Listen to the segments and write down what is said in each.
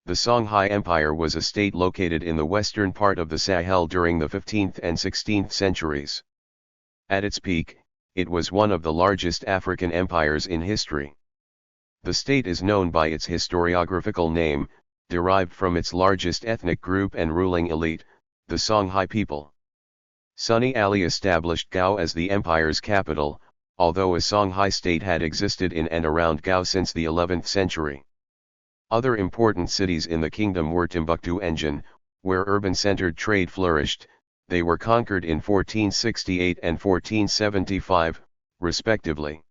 The Songhai Empire was a state located in the western part of the Sahel during the 15th and 16th centuries. At its peak, it was one of the largest African empires in history. The state is known by its historiographical name, derived from its largest ethnic group and ruling elite, the Songhai people. Sunni Ali established Gao as the empire's capital, although a Songhai state had existed in and around Gao since the 11th century. Other important cities in the kingdom were Timbuktu and Djenne, where urban-centered trade flourished. They were conquered in 1468 and 1475, respectively.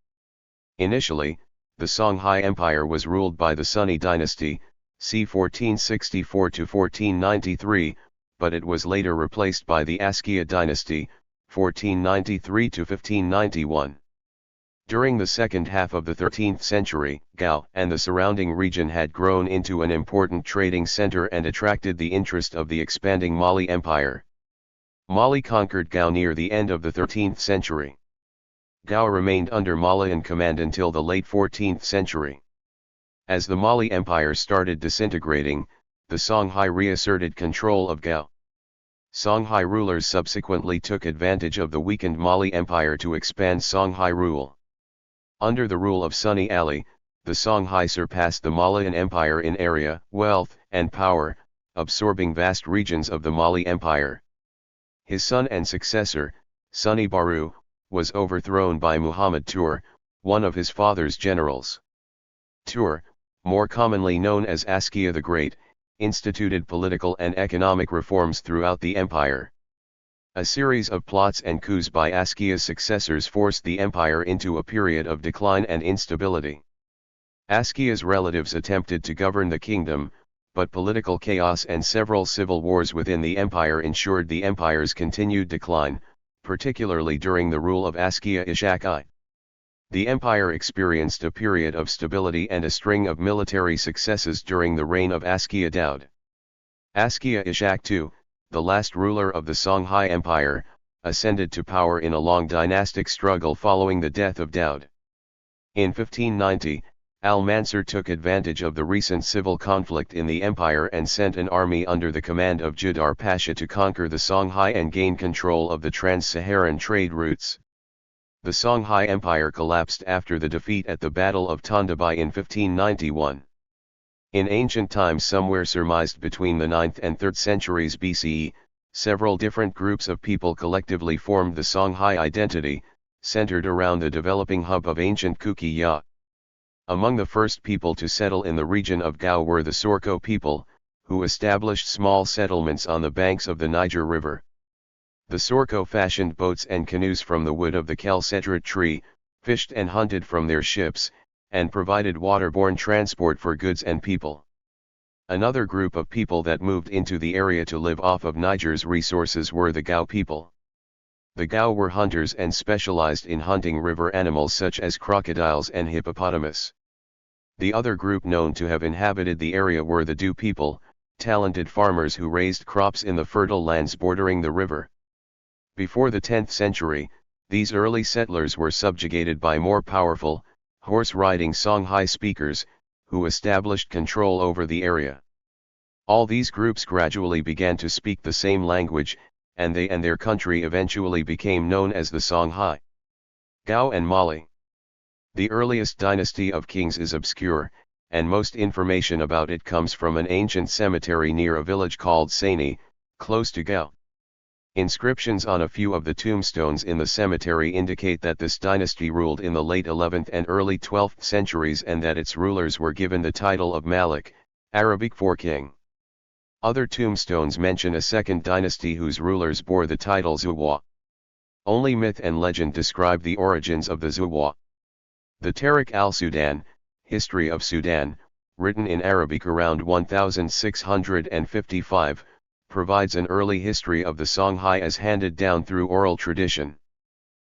Initially, the Songhai Empire was ruled by the Sunni dynasty, c. 1464 to 1493, but it was later replaced by the Askia dynasty, 1493 to 1591. During the second half of the 13th century, Gao and the surrounding region had grown into an important trading center and attracted the interest of the expanding Mali Empire. Mali conquered Gao near the end of the 13th century. Gao remained under Malian command until the late 14th century. As the Mali Empire started disintegrating, the Songhai reasserted control of Gao. Songhai rulers subsequently took advantage of the weakened Mali Empire to expand Songhai rule. Under the rule of Sunni Ali, the Songhai surpassed the Malian Empire in area, wealth, and power, absorbing vast regions of the Mali Empire. His son and successor, Sunni Baru, was overthrown by Muhammad Tur, one of his father's generals. Tur, more commonly known as Askia the Great, instituted political and economic reforms throughout the empire. A series of plots and coups by Askia's successors forced the empire into a period of decline and instability. Askia's relatives attempted to govern the kingdom, but political chaos and several civil wars within the empire ensured the empire's continued decline, particularly during the rule of Askia Ishaq I. The empire experienced a period of stability and a string of military successes during the reign of Askia Daud. Askia Ishaq II, the last ruler of the Songhai Empire, ascended to power in a long dynastic struggle following the death of Daud. In 1590, Al-Mansur took advantage of the recent civil conflict in the empire and sent an army under the command of Judar Pasha to conquer the Songhai and gain control of the trans-Saharan trade routes. The Songhai Empire collapsed after the defeat at the Battle of Tondabai in 1591. In ancient times, somewhere surmised between the 9th and 3rd centuries BCE, several different groups of people collectively formed the Songhai identity, centered around the developing hub of ancient Kuki-Ya. Among the first people to settle in the region of Gao were the Sorko people, who established small settlements on the banks of the Niger River. The Sorko fashioned boats and canoes from the wood of the Kelsedra tree, fished and hunted from their ships, and provided waterborne transport for goods and people. Another group of people that moved into the area to live off of Niger's resources were the Gao people. The Gao were hunters and specialized in hunting river animals such as crocodiles and hippopotamus. The other group known to have inhabited the area were the Du people, talented farmers who raised crops in the fertile lands bordering the river. Before the 10th century, these early settlers were subjugated by more powerful, horse-riding Songhai speakers, who established control over the area. All these groups gradually began to speak the same language, and they and their country eventually became known as the Songhai. Gao and Mali. The earliest dynasty of kings is obscure, and most information about it comes from an ancient cemetery near a village called Saini, close to Gao. Inscriptions on a few of the tombstones in the cemetery indicate that this dynasty ruled in the late 11th and early 12th centuries and that its rulers were given the title of Malik, Arabic for king. Other tombstones mention a second dynasty whose rulers bore the title Zuwa. Only myth and legend describe the origins of the Zuwa. The Tariq al-Sudan, History of Sudan, written in Arabic around 1655, provides an early history of the Songhai as handed down through oral tradition.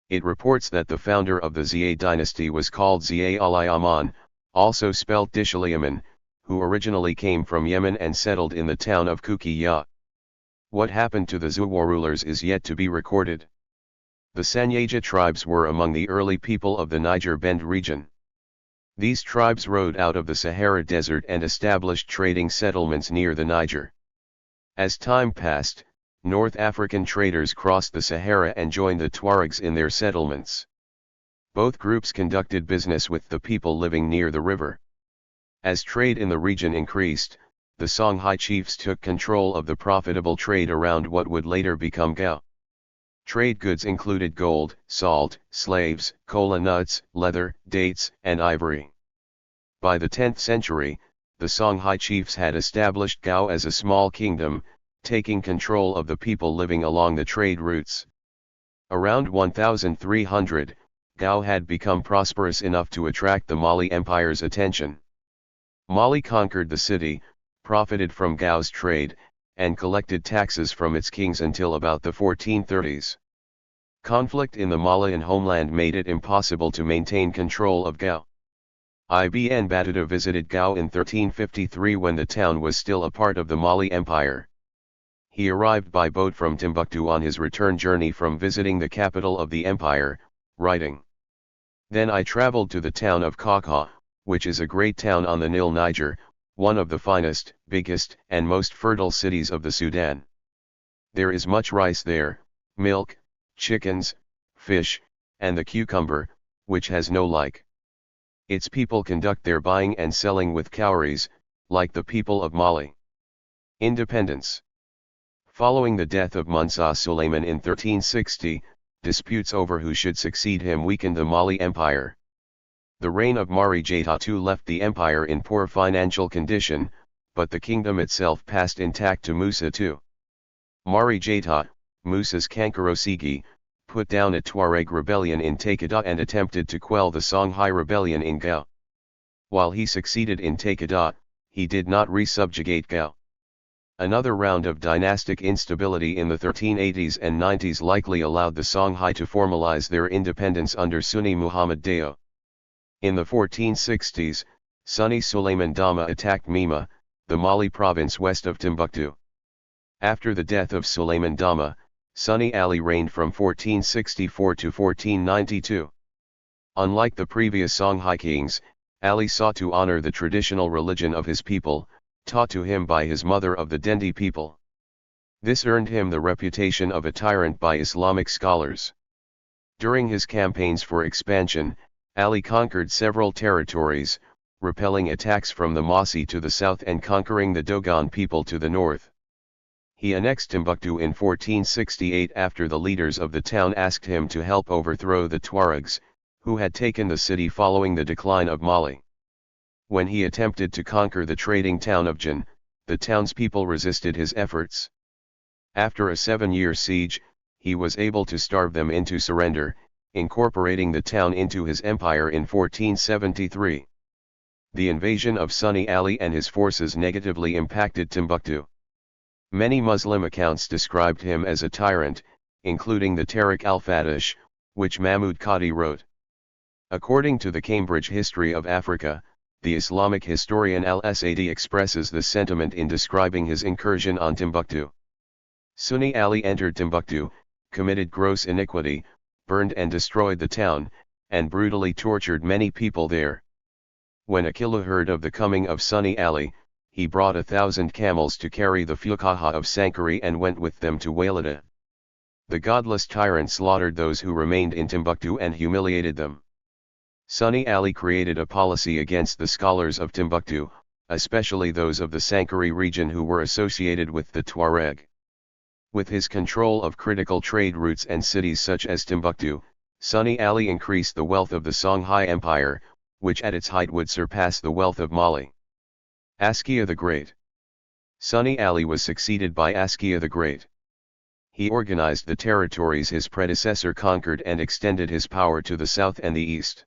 It reports that the founder of the Ziyad dynasty was called Ziyad al-Yaman, also spelt Dishaliyaman, who originally came from Yemen and settled in the town of Kuki-Ya. What happened to the Zuwa rulers is yet to be recorded. The Sanyaja tribes were among the early people of the Niger Bend region. These tribes rode out of the Sahara Desert and established trading settlements near the Niger. As time passed, North African traders crossed the Sahara and joined the Tuaregs in their settlements. Both groups conducted business with the people living near the river. As trade in the region increased, the Songhai chiefs took control of the profitable trade around what would later become Gao. Trade goods included gold, salt, slaves, cola nuts, leather, dates, and ivory. By the 10th century, the Songhai chiefs had established Gao as a small kingdom, taking control of the people living along the trade routes. Around 1300, Gao had become prosperous enough to attract the Mali Empire's attention. Mali conquered the city, profited from Gao's trade, and collected taxes from its kings until about the 1430s. Conflict in the Malian homeland made it impossible to maintain control of Gao. Ibn Battuta visited Gao in 1353 when the town was still a part of the Mali Empire. He arrived by boat from Timbuktu on his return journey from visiting the capital of the empire, writing, "Then I traveled to the town of Kaka, which is a great town on the Nile Niger, one of the finest, biggest, and most fertile cities of the Sudan. There is much rice there, milk, chickens, fish, and the cucumber, which has no like. Its people conduct their buying and selling with cowries, like the people of Mali." Independence. Following the death of Musa Suleiman in 1360, disputes over who should succeed him weakened the Mali Empire. The reign of Mari Jata II left the empire in poor financial condition, but the kingdom itself passed intact to Musa II. Mari Jata, Musa's Kankarosigi, put down a Tuareg rebellion in Takeda and attempted to quell the Songhai rebellion in Gao. While he succeeded in Takeda, he did not resubjugate Gao. Another round of dynastic instability in the 1380s and 90s likely allowed the Songhai to formalize their independence under Sunni Muhammad Deo. In the 1460s, Sunni Suleiman Dama attacked Mima, the Mali province west of Timbuktu. After the death of Suleiman Dama, Sunni Ali reigned from 1464 to 1492. Unlike the previous Songhai kings, Ali sought to honor the traditional religion of his people, taught to him by his mother of the Dendi people. This earned him the reputation of a tyrant by Islamic scholars. During his campaigns for expansion, Ali conquered several territories, repelling attacks from the Mossi to the south and conquering the Dogon people to the north. He annexed Timbuktu in 1468 after the leaders of the town asked him to help overthrow the Tuaregs, who had taken the city following the decline of Mali. When he attempted to conquer the trading town of Djenne, the townspeople resisted his efforts. After a 7-year siege, he was able to starve them into surrender, incorporating the town into his empire in 1473. The invasion of Sunni Ali and his forces negatively impacted Timbuktu. Many Muslim accounts described him as a tyrant, including the Tariq al-Fatish, which Mahmud Qadi wrote. According to the Cambridge History of Africa, the Islamic historian al-Asadi expresses this sentiment in describing his incursion on Timbuktu. Sunni Ali entered Timbuktu, committed gross iniquity, burned and destroyed the town, and brutally tortured many people there. When Akila heard of the coming of Sunni Ali, he brought 1,000 camels to carry the Fuqaha of Sankari and went with them to Wailata. The godless tyrant slaughtered those who remained in Timbuktu and humiliated them. Sunni Ali created a policy against the scholars of Timbuktu, especially those of the Sankari region who were associated with the Tuareg. With his control of critical trade routes and cities such as Timbuktu, Sunni Ali increased the wealth of the Songhai Empire, which at its height would surpass the wealth of Mali. Askia the Great. Sunni Ali was succeeded by Askia the Great. He organized the territories his predecessor conquered and extended his power to the south and the east.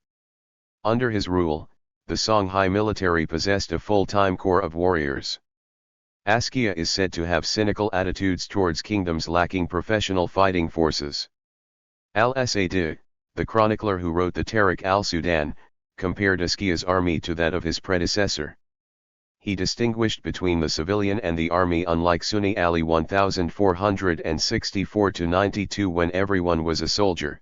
Under his rule, the Songhai military possessed a full-time corps of warriors. Askia is said to have cynical attitudes towards kingdoms lacking professional fighting forces. Al-Asadi, the chronicler who wrote the Tariq al-Sudan, compared Askia's army to that of his predecessor. He distinguished between the civilian and the army, unlike Sunni Ali 1464-92 when everyone was a soldier.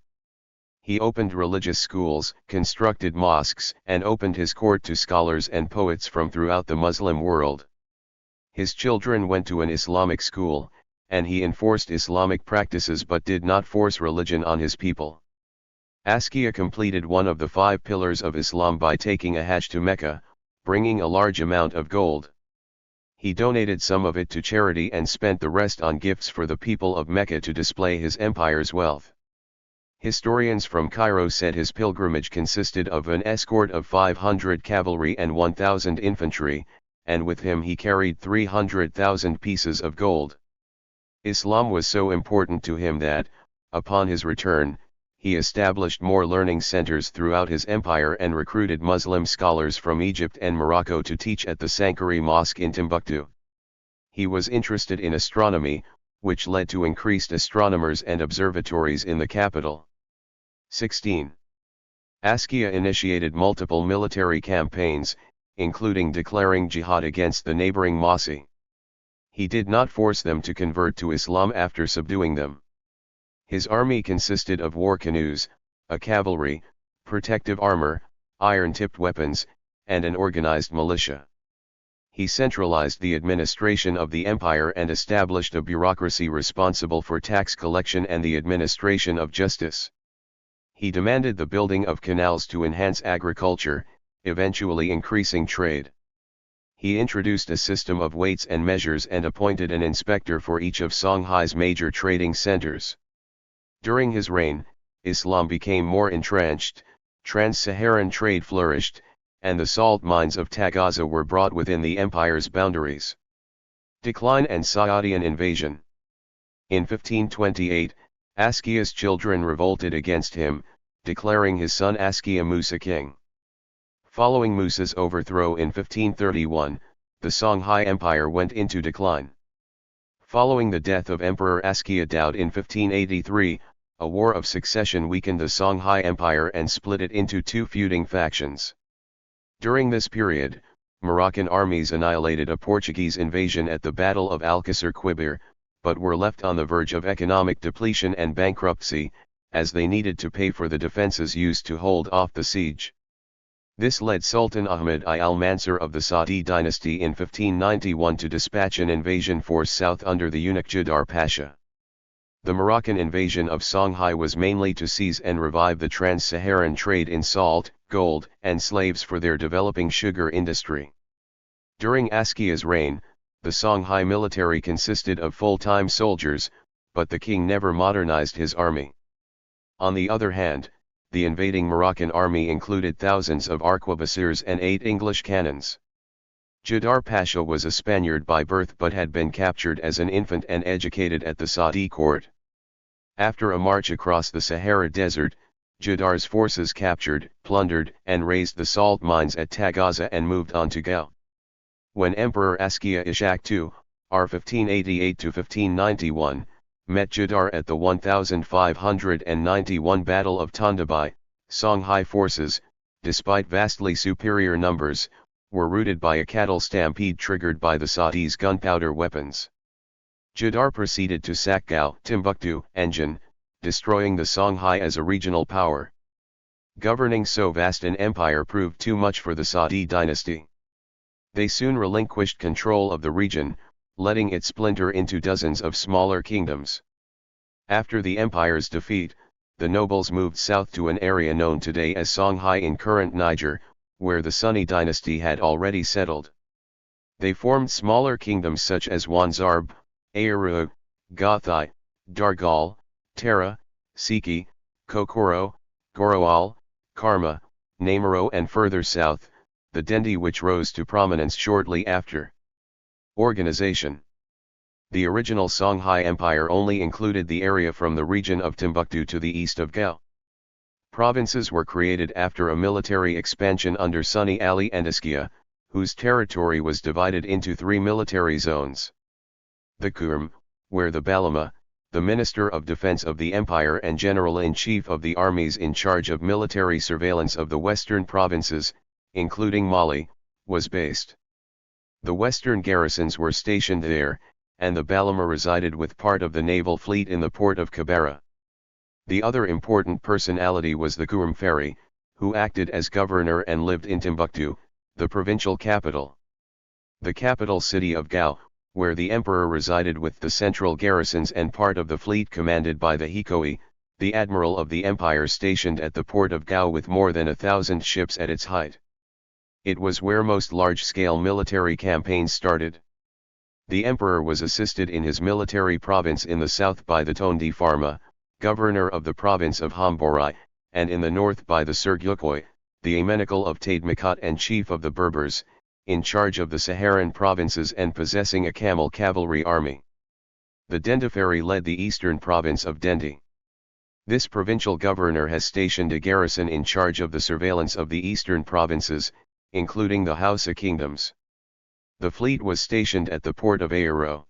He opened religious schools, constructed mosques, and opened his court to scholars and poets from throughout the Muslim world. His children went to an Islamic school, and he enforced Islamic practices but did not force religion on his people. Askia completed one of the 5 pillars of Islam by taking a Hajj to Mecca, bringing a large amount of gold. He donated some of it to charity and spent the rest on gifts for the people of Mecca to display his empire's wealth. Historians from Cairo said his pilgrimage consisted of an escort of 500 cavalry and 1,000 infantry, and with him he carried 300,000 pieces of gold. Islam was so important to him that, upon his return, he established more learning centers throughout his empire and recruited Muslim scholars from Egypt and Morocco to teach at the Sankara Mosque in Timbuktu. He was interested in astronomy, which led to increased astronomers and observatories in the capital. 16. Askia initiated multiple military campaigns, including declaring jihad against the neighboring Mossi. He did not force them to convert to Islam after subduing them. His army consisted of war canoes, a cavalry, protective armor, iron-tipped weapons, and an organized militia. He centralized the administration of the empire and established a bureaucracy responsible for tax collection and the administration of justice. He demanded the building of canals to enhance agriculture, eventually increasing trade. He introduced a system of weights and measures and appointed an inspector for each of Songhai's major trading centers. During his reign, Islam became more entrenched, trans-Saharan trade flourished, and the salt mines of Tagaza were brought within the empire's boundaries. Decline and Saadian invasion. In 1528, Askia's children revolted against him, declaring his son Askia Musa king. Following Musa's overthrow in 1531, the Songhai Empire went into decline. Following the death of Emperor Askia Daud in 1583, a war of succession weakened the Songhai Empire and split it into 2 feuding factions. During this period, Moroccan armies annihilated a Portuguese invasion at the Battle of Alcácer Quibir, but were left on the verge of economic depletion and bankruptcy, as they needed to pay for the defenses used to hold off the siege. This led Sultan Ahmed I al-Mansur of the Saadi dynasty in 1591 to dispatch an invasion force south under the eunuch Jadar Pasha. The Moroccan invasion of Songhai was mainly to seize and revive the trans-Saharan trade in salt, gold, and slaves for their developing sugar industry. During Askia's reign, the Songhai military consisted of full-time soldiers, but the king never modernized his army. On the other hand, the invading Moroccan army included thousands of arquebusiers and 8 English cannons. Jadar Pasha was a Spaniard by birth but had been captured as an infant and educated at the Saadi court. After a march across the Sahara Desert, Jadar's forces captured, plundered, and razed the salt mines at Tagaza and moved on to Gao. When Emperor Askia Ishak II, r. 1588–1591, met Jadar at the 1591 Battle of Tondabai, Songhai forces, despite vastly superior numbers, were routed by a cattle stampede triggered by the Saadi's gunpowder weapons. Jadar proceeded to sack Gao, Timbuktu, and Djenne, destroying the Songhai as a regional power. Governing so vast an empire proved too much for the Saadi dynasty. They soon relinquished control of the region, letting it splinter into dozens of smaller kingdoms. After the empire's defeat, the nobles moved south to an area known today as Songhai in current Niger, where the Sunni dynasty had already settled. They formed smaller kingdoms such as Wanzarb, Ayaru, Gothai, Dargal, Tara, Siki, Kokoro, Goroal, Karma, Namaro and further south, the Dendi which rose to prominence shortly after. Organization. The original Songhai Empire only included the area from the region of Timbuktu to the east of Gao. Provinces were created after a military expansion under Sunni Ali and Askia, whose territory was divided into 3 military zones. The Kurm, where the Balama, the Minister of Defense of the Empire and General-in-Chief of the armies in charge of military surveillance of the western provinces, including Mali, was based. The western garrisons were stationed there, and the Balama resided with part of the naval fleet in the port of Kibera. The other important personality was the Kurum Feri, who acted as governor and lived in Timbuktu, the provincial capital. The capital city of Gao, where the emperor resided with the central garrisons and part of the fleet commanded by the Hikoi, the admiral of the empire stationed at the port of Gao with more than 1,000 ships at its height. It was where most large-scale military campaigns started. The emperor was assisted in his military province in the south by the Tondi Pharma, governor of the province of Hamborai, and in the north by the Sergyukoi, the amenikal of Tadmakat and chief of the Berbers, in charge of the Saharan provinces and possessing a camel cavalry army. The Dendeferi led the eastern province of Dendi. This provincial governor has stationed a garrison in charge of the surveillance of the eastern provinces, including the Hausa kingdoms. The fleet was stationed at the port of Ayaro.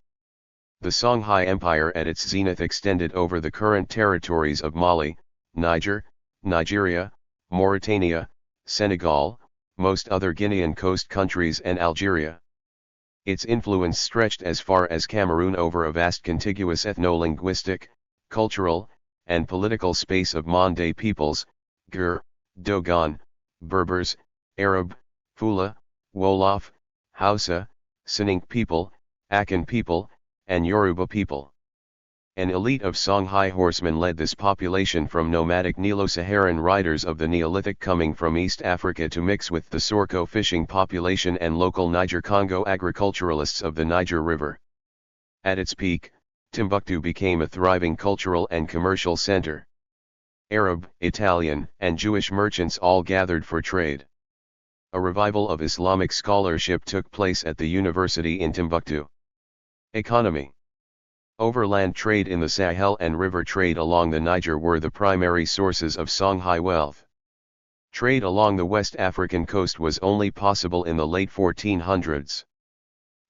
The Songhai Empire at its zenith extended over the current territories of Mali, Niger, Nigeria, Mauritania, Senegal, most other Guinean coast countries and Algeria. Its influence stretched as far as Cameroon over a vast contiguous ethno-linguistic, cultural, and political space of Mande peoples, Gur, Dogon, Berbers, Arab, Fula, Wolof, Hausa, Sinink people, Akan people, and Yoruba people. An elite of Songhai horsemen led this population from nomadic Nilo-Saharan riders of the Neolithic coming from East Africa to mix with the Sorko fishing population and local Niger-Congo agriculturalists of the Niger River. At its peak, Timbuktu became a thriving cultural and commercial center. Arab, Italian, and Jewish merchants all gathered for trade. A revival of Islamic scholarship took place at the university in Timbuktu. Economy. Overland trade in the Sahel and river trade along the Niger were the primary sources of Songhai wealth. Trade along the West African coast was only possible in the late 1400s.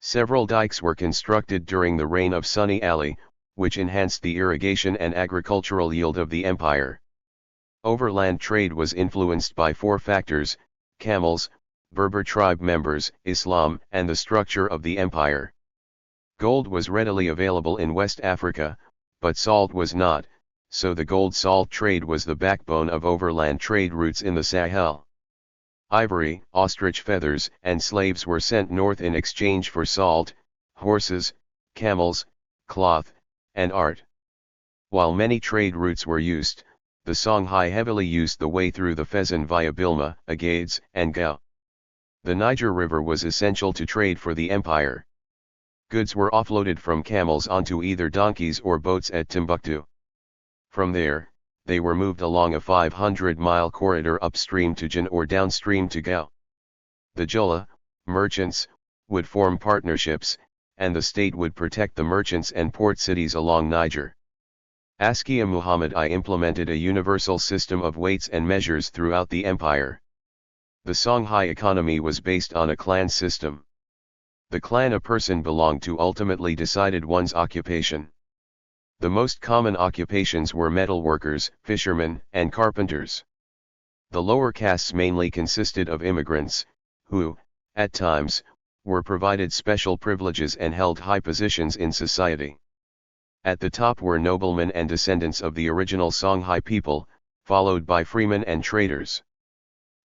Several dikes were constructed during the reign of Sunni Ali, which enhanced the irrigation and agricultural yield of the empire. Overland trade was influenced by four factors: camels, Berber tribe members, Islam, and the structure of the empire. Gold was readily available in West Africa, but salt was not, so the gold-salt trade was the backbone of overland trade routes in the Sahel. Ivory, ostrich feathers, and slaves were sent north in exchange for salt, horses, camels, cloth, and art. While many trade routes were used, the Songhai heavily used the way through the Fezzan via Bilma, Agades, and Gao. The Niger River was essential to trade for the empire. Goods were offloaded from camels onto either donkeys or boats at Timbuktu. From there, they were moved along a 500-mile corridor upstream to Djenne or downstream to Gao. The Jola, merchants, would form partnerships, and the state would protect the merchants and port cities along Niger. Askia Muhammad I implemented a universal system of weights and measures throughout the empire. The Songhai economy was based on a clan system. The clan a person belonged to ultimately decided one's occupation. The most common occupations were metal workers, fishermen, and carpenters. The lower castes mainly consisted of immigrants, who, at times, were provided special privileges and held high positions in society. At the top were noblemen and descendants of the original Songhai people, followed by freemen and traders.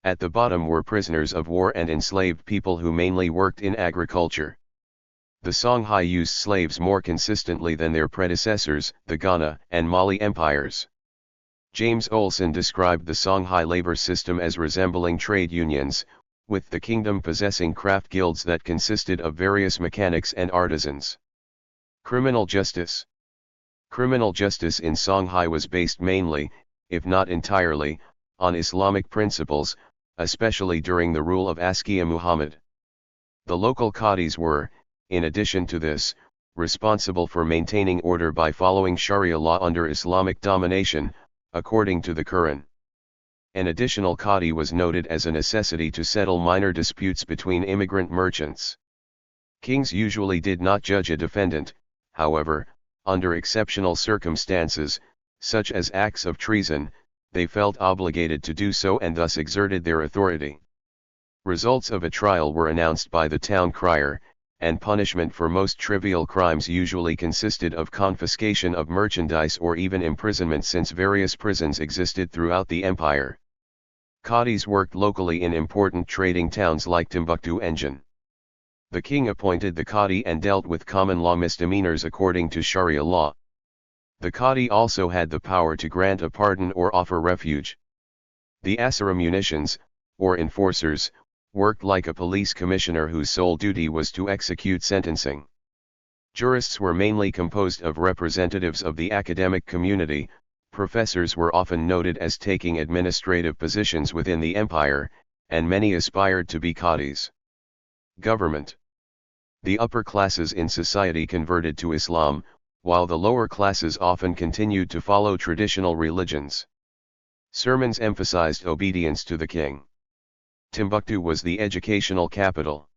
At the bottom were prisoners of war and enslaved people who mainly worked in agriculture. The Songhai used slaves more consistently than their predecessors, the Ghana and Mali empires. James Olson described the Songhai labor system as resembling trade unions, with the kingdom possessing craft guilds that consisted of various mechanics and artisans. Criminal justice. Criminal justice in Songhai was based mainly, if not entirely, on Islamic principles, especially during the rule of Askia Muhammad. The local qadis were, in addition to this, responsible for maintaining order by following Sharia law under Islamic domination, according to the Quran. An additional qadi was noted as a necessity to settle minor disputes between immigrant merchants. Kings usually did not judge a defendant, however, under exceptional circumstances, such as acts of treason, they felt obligated to do so and thus exerted their authority. Results of a trial were announced by the town crier, and punishment for most trivial crimes usually consisted of confiscation of merchandise or even imprisonment, since various prisons existed throughout the empire. Qadis worked locally in important trading towns like Timbuktu and Djenne. The king appointed the Qadi and dealt with common law misdemeanors according to Sharia law. The Qadi also had the power to grant a pardon or offer refuge. The Asara munitions, or enforcers, worked like a police commissioner whose sole duty was to execute sentencing. Jurists were mainly composed of representatives of the academic community. Professors were often noted as taking administrative positions within the empire, and many aspired to be Qadis. Government. The upper classes in society converted to Islam, while the lower classes often continued to follow traditional religions. Sermons emphasized obedience to the king. Timbuktu was the educational capital.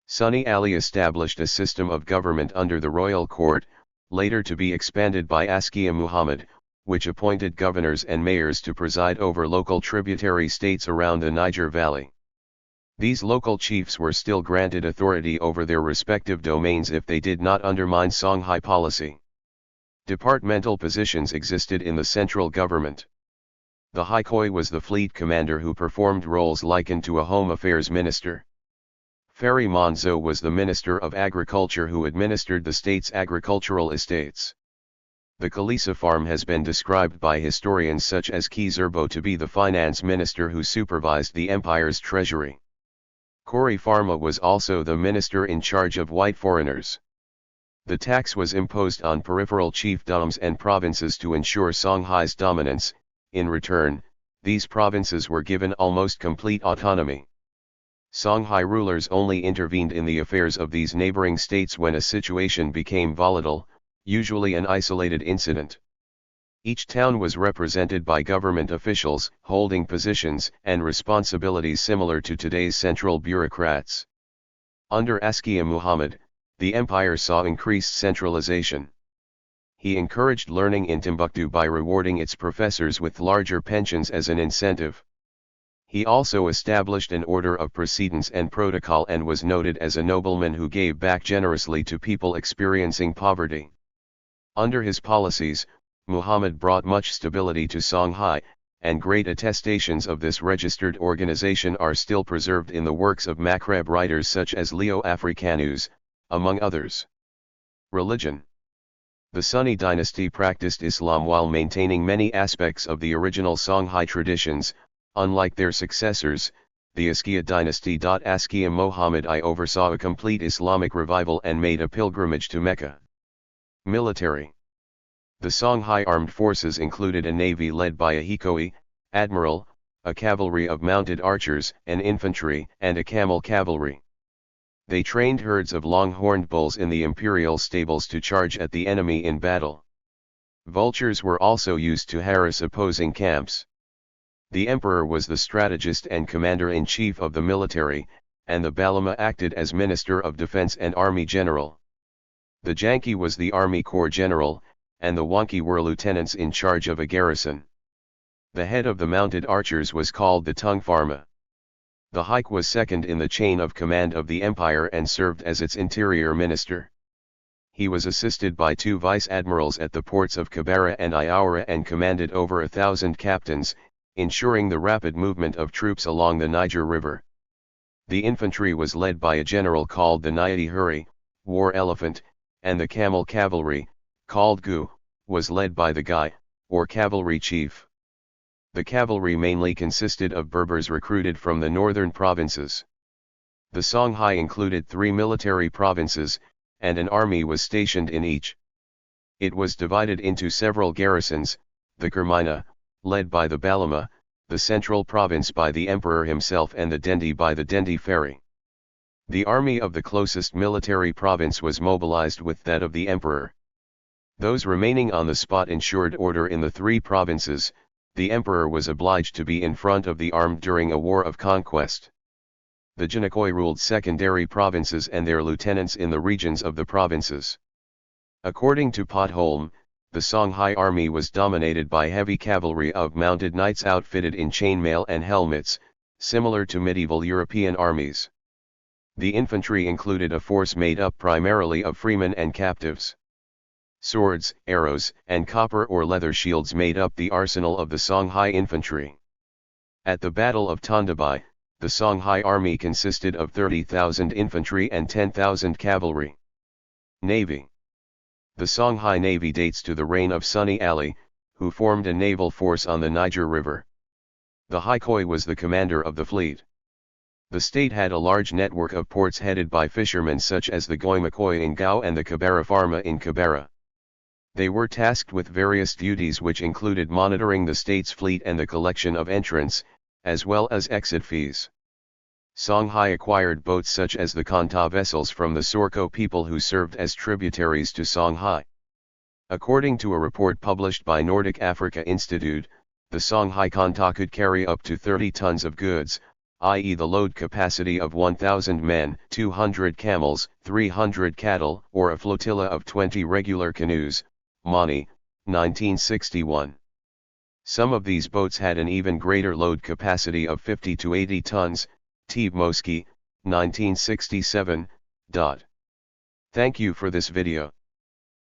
Sunni Ali established a system of government under the royal court, later to be expanded by Askia Muhammad, which appointed governors and mayors to preside over local tributary states around the Niger Valley. These local chiefs were still granted authority over their respective domains if they did not undermine Songhai policy. Departmental positions existed in the central government. The Haikoi was the fleet commander who performed roles likened to a home affairs minister. Feri Monzo was the minister of agriculture who administered the state's agricultural estates. The Kalisa farm has been described by historians such as Kizerbo to be the finance minister who supervised the empire's treasury. Kori Pharma was also the minister in charge of white foreigners. The tax was imposed on peripheral chiefdoms and provinces to ensure Songhai's dominance. In return, these provinces were given almost complete autonomy. Songhai rulers only intervened in the affairs of these neighboring states when a situation became volatile, usually an isolated incident. Each town was represented by government officials, holding positions and responsibilities similar to today's central bureaucrats. Under Askia Muhammad, the empire saw increased centralization. He encouraged learning in Timbuktu by rewarding its professors with larger pensions as an incentive. He also established an order of precedence and protocol and was noted as a nobleman who gave back generously to people experiencing poverty. Under his policies, Muhammad brought much stability to Songhai, and great attestations of this registered organization are still preserved in the works of Maghreb writers such as Leo Africanus, among others. Religion. The Sunni dynasty practiced Islam while maintaining many aspects of the original Songhai traditions. Unlike their successors, the Askia dynasty. Askia Muhammad I oversaw a complete Islamic revival and made a pilgrimage to Mecca. Military. The Songhai armed forces included a navy led by a Hikoi, admiral, a cavalry of mounted archers, an infantry, and a camel cavalry. They trained herds of long-horned bulls in the imperial stables to charge at the enemy in battle. Vultures were also used to harass opposing camps. The emperor was the strategist and commander-in-chief of the military, and the Balama acted as minister of defense and army general. The Janki was the army corps general, and the Wanki were lieutenants in charge of a garrison. The head of the mounted archers was called the Tung Pharma. The Haik was second in the chain of command of the empire and served as its interior minister. He was assisted by 2 vice-admirals at the ports of Kabara and Iaura and commanded over 1,000 captains, ensuring the rapid movement of troops along the Niger River. The infantry was led by a general called the Nayati Huri, war elephant, and the camel cavalry, called Gu, was led by the Gai, or cavalry chief. The cavalry mainly consisted of Berbers recruited from the northern provinces. The Songhai included 3 military provinces, and an army was stationed in each. It was divided into several garrisons, the Kermina, led by the Balama, the central province by the emperor himself, and the Dendi by the Dendi Ferry. The army of the closest military province was mobilized with that of the emperor. Those remaining on the spot ensured order in the 3 provinces. The emperor was obliged to be in front of the armed during a war of conquest. The Janakoi ruled secondary provinces and their lieutenants in the regions of the provinces. According to Potholm, the Songhai army was dominated by heavy cavalry of mounted knights outfitted in chainmail and helmets, similar to medieval European armies. The infantry included a force made up primarily of freemen and captives. Swords, arrows, and copper or leather shields made up the arsenal of the Songhai infantry. At the Battle of Tondabai, the Songhai army consisted of 30,000 infantry and 10,000 cavalry. Navy. The Songhai Navy dates to the reign of Sunni Ali, who formed a naval force on the Niger River. The Haikoi was the commander of the fleet. The state had a large network of ports headed by fishermen such as the Goimakoi in Gao and the Kabera Farma in Kabera. They were tasked with various duties which included monitoring the state's fleet and the collection of entrance, as well as exit fees. Songhai acquired boats such as the Kanta vessels from the Sorko people who served as tributaries to Songhai. According to a report published by Nordic Africa Institute, the Songhai Kanta could carry up to 30 tons of goods, i.e. the load capacity of 1,000 men, 200 camels, 300 cattle, or a flotilla of 20 regular canoes. Mani, 1961. Some of these boats had an even greater load capacity of 50 to 80 tons. Teve Moski, 1967. Thank you for this video.